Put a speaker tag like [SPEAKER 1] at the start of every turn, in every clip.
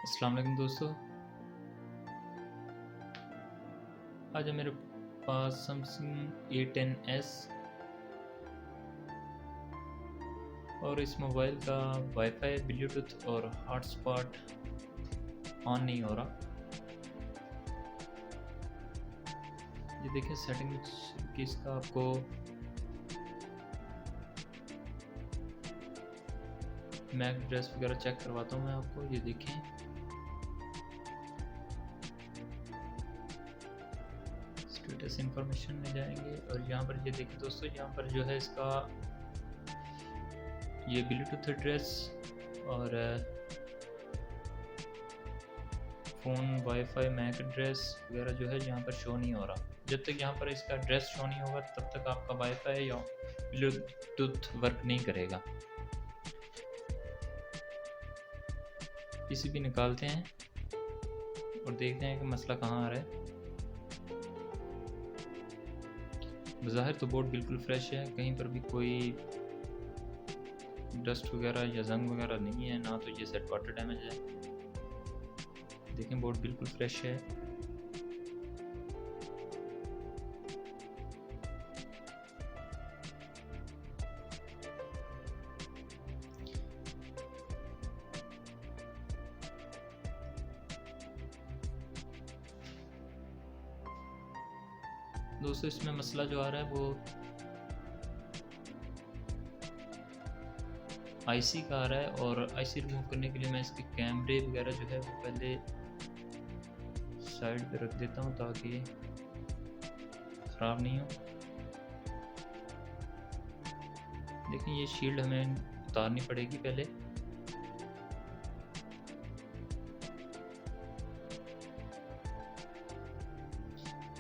[SPEAKER 1] अस्सलाम वालेकुम दोस्तों। आज है मेरे पास सैमसंग A10S और इस मोबाइल का वाईफाई, ब्लूटूथ और हॉटस्पॉट ऑन नहीं हो रहा। ये देखिए सेटिंग की इसका आपको मैक एड्रेस वगैरह चेक करवाता हूँ मैं आपको। ये देखें स्टेटस इंफॉर्मेशन में जाएंगे और यहाँ पर ये देखिए दोस्तों, यहाँ पर जो है इसका ये ब्लूटूथ एड्रेस और फ़ोन, वाईफाई, मैक एड्रेस वगैरह जो है यहाँ पर शो नहीं हो रहा। जब तक यहाँ पर इसका एड्रेस शो नहीं होगा तब तक आपका वाईफाई या ब्लूटूथ वर्क नहीं करेगा। पीसीबी निकालते हैं और देखते हैं कि मसला कहाँ आ रहा है। बज़ाहिर तो बोर्ड बिल्कुल फ्रेश है, कहीं पर भी कोई डस्ट वगैरह या जंग वगैरह नहीं है, ना तो ये सेट वाटर डैमेज है। देखें बोर्ड बिल्कुल फ्रेश है। दोस्तों इसमें मसला जो आ रहा है वो आईसी का आ रहा है और आईसी रिमूव करने के लिए मैं इसके कैमरे वगैरह जो है वो पहले साइड पे रख देता हूँ ताकि ख़राब नहीं हो। देखिए ये शील्ड हमें उतारनी पड़ेगी पहले।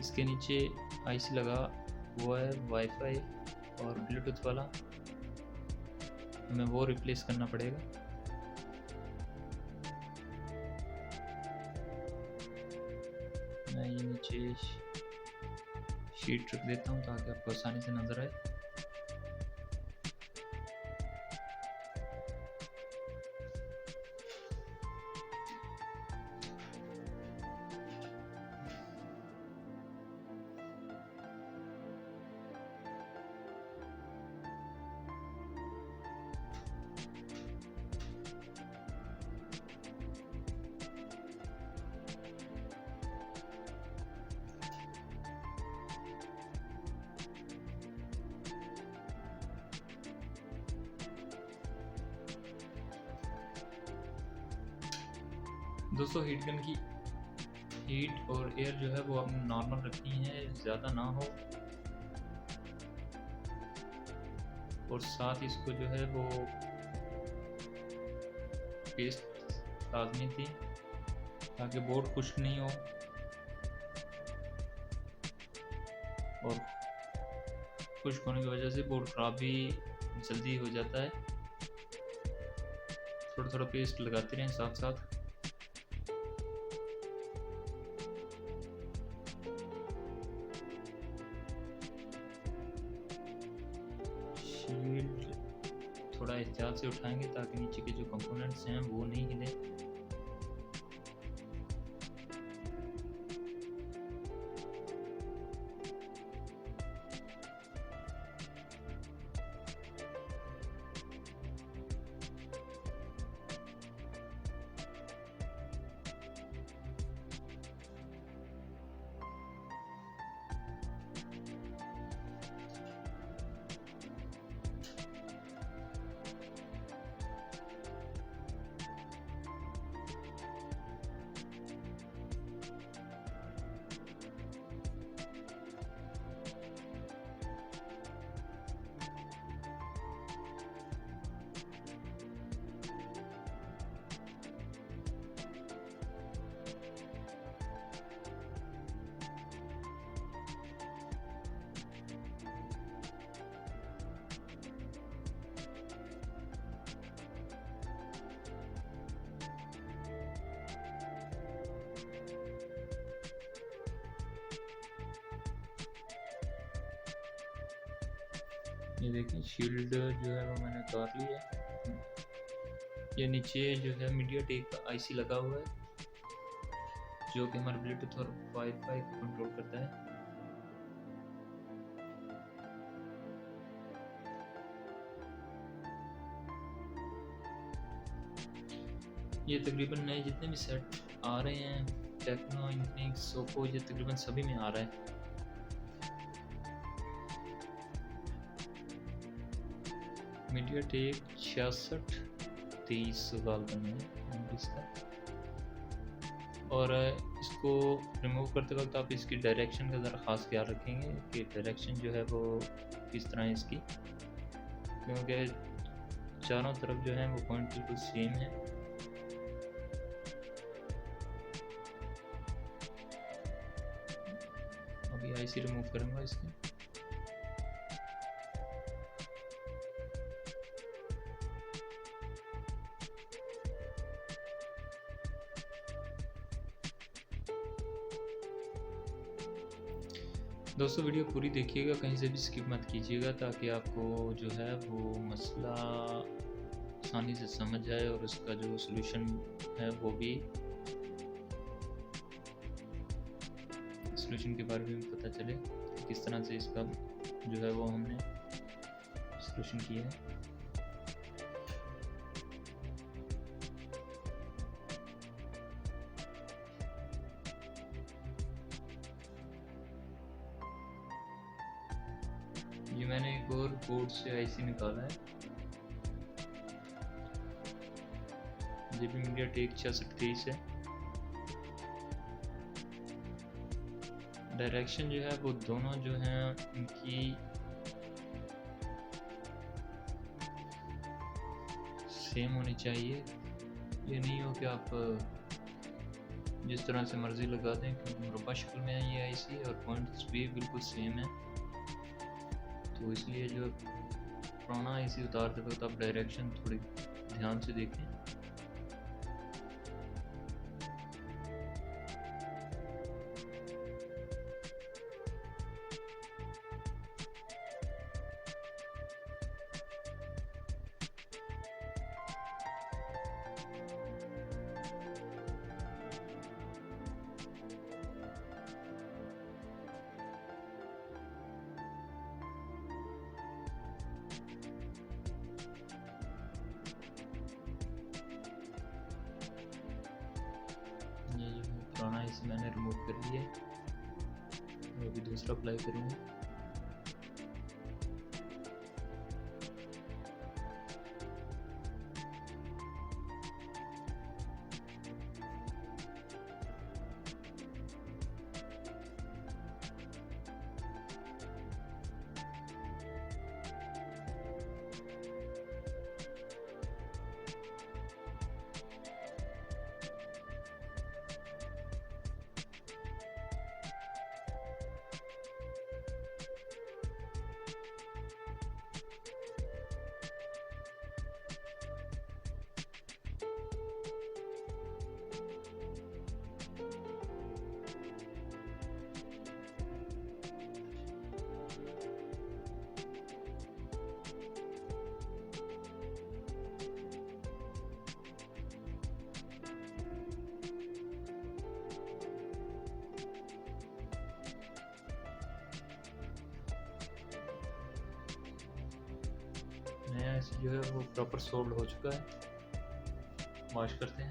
[SPEAKER 1] इसके नीचे आईसी लगा हुआ है वाईफाई और ब्लूटूथ वाला, हमें वो रिप्लेस करना पड़ेगा। मैं ये नीचे शीट रख देता हूँ ताकि आपको आसानी से नज़र आए। दोस्तों हीट गन की हीट और एयर जो है वो आपने नॉर्मल रखनी है, ज़्यादा ना हो, और साथ इसको जो है वो पेस्ट लाजमी थी ताकि बोर्ड खुश्क नहीं हो और खुश्क होने की वजह से बोर्ड ख़राब भी जल्दी हो जाता है। थोड़ा थोड़ा पेस्ट लगाते रहें साथ साथ। शील्ड थोड़ा एहतियात से उठाएंगे ताकि नीचे के जो कंपोनेंट्स हैं वो नहीं हिले। ये देखिए शील्ड जो है वो मैंने उतार ली है। ये नीचे जो है मीडियाटेक का आईसी लगा हुआ है जो कि हमारा ब्लूटूथ और वाईफाई को कंट्रोल करता है। ये तकरीबन नए जितने भी सेट आ रहे हैं टेक्नो, इन्फिनिक्स, सोको, ये तकरीबन सभी में आ रहा है। मीडियाटेक 6630 गालबन है इसका। और इसको रिमूव करते वक्त आप इसकी डायरेक्शन का ज़रा ख़ास ख्याल रखेंगे कि डायरेक्शन जो है वो किस तरह है इसकी, क्योंकि चारों तरफ जो है वो पॉइंट बिल्कुल सेम है। अभी आईसी रिमूव करूँगा इसकी। दोस्तों वीडियो पूरी देखिएगा, कहीं से भी स्किप मत कीजिएगा ताकि आपको जो है वो मसला आसानी से समझ आए और उसका जो सलूशन है वो भी सलूशन के बारे में पता चले किस तरह से इसका जो है वो हमने सलूशन किया है। ये मैंने एक और बोर्ड से आईसी निकाला है, ये भी मीडियाटेक 6630 है। डायरेक्शन जो है वो दोनों जो हैं उनकी सेम होनी चाहिए। ये नहीं हो कि आप जिस तरह से मर्ज़ी लगा दें, क्योंकि मुरब्बा शक्ल में है ये आईसी और पॉइंट्स भी बिल्कुल सेम है। तो इसलिए जो पुराना आईसी उतारते वक्त आप डायरेक्शन थोड़ी ध्यान से देखें। पुराना इसे मैंने रिमूव कर लिया, अभी दूसरा अप्लाई करूँगा। नया जो है वो प्रॉपर सोल्ड हो चुका है। वॉश करते हैं।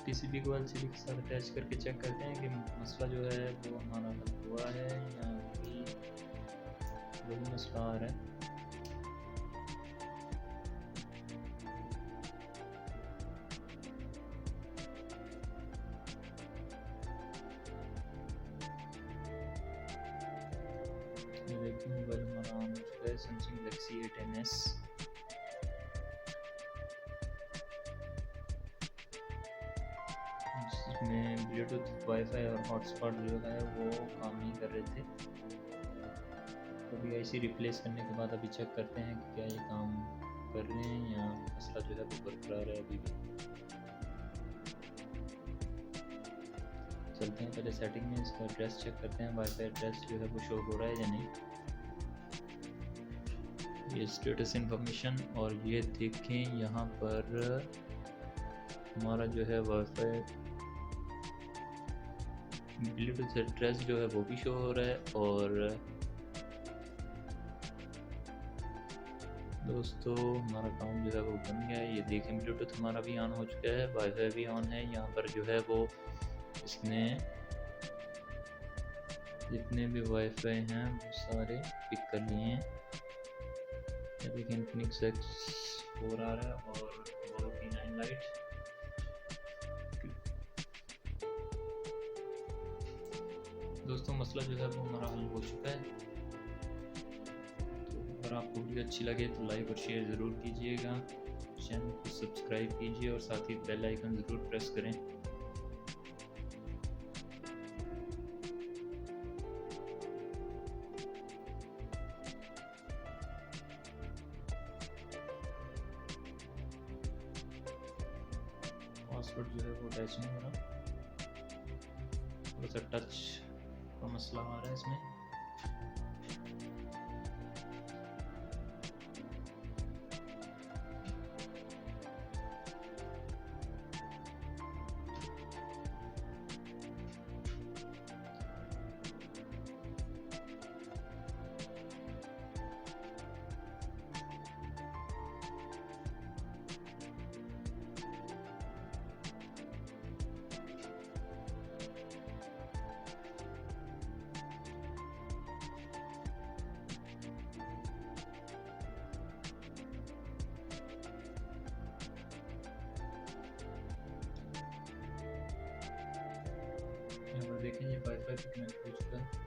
[SPEAKER 1] पीसीबी को एलसीडी के साथ अटैच करके चेक करते हैं कि मसला जो है वो हमारा हल हुआ है या वही मसला आ रहा है। देखिए मोबाइल हमारा ऑन हो चुका है, सैमसंग गैलेक्सी A10S। में ब्लूटूथ वाईफाई और हॉटस्पॉट जो है वो काम नहीं कर रहे थे। तो अभी आईसी रिप्लेस करने के बाद अभी चेक करते हैं कि क्या ये काम कर रहे हैं या मसला जो है वो बरकरार है अभी भी। चलते हैं पहले सेटिंग में, इसका एड्रेस चेक करते हैं, वाईफाई एड्रेस जो है वो शो हो रहा है या नहीं। ये स्टेटस इंफॉर्मेशन, और ये देखें यहाँ पर हमारा जो है वाईफाई ब्लूटूथ एड्रेस जो है वो भी शो हो रहा है। और दोस्तों हमारा काम जो है वो बन गया है। ये देखें ब्लूटूथ हमारा भी ऑन हो चुका है, वाईफाई भी ऑन है। यहाँ पर जो है वो इसने जितने भी वाईफाई हैं वो सारे पिक कर लिए हैं। ये देखें इन्फिनिक्स X4 आ रहा है और P9 लाइट। दोस्तों मसला जो है वो हमारा हल हो चुका है। तो अगर आपको वीडियो अच्छी लगे तो लाइक और शेयर ज़रूर कीजिएगा, चैनल को सब्सक्राइब कीजिए और साथ ही बेल आइकन ज़रूर प्रेस करें। पासवर्ड जो है वो अटैच नहीं हो रहा, थोड़ा सा टच का मसला आ रहा है इसमें। यहाँ पर देखें ये वाईफाई पे कनेक्ट हो चुका है।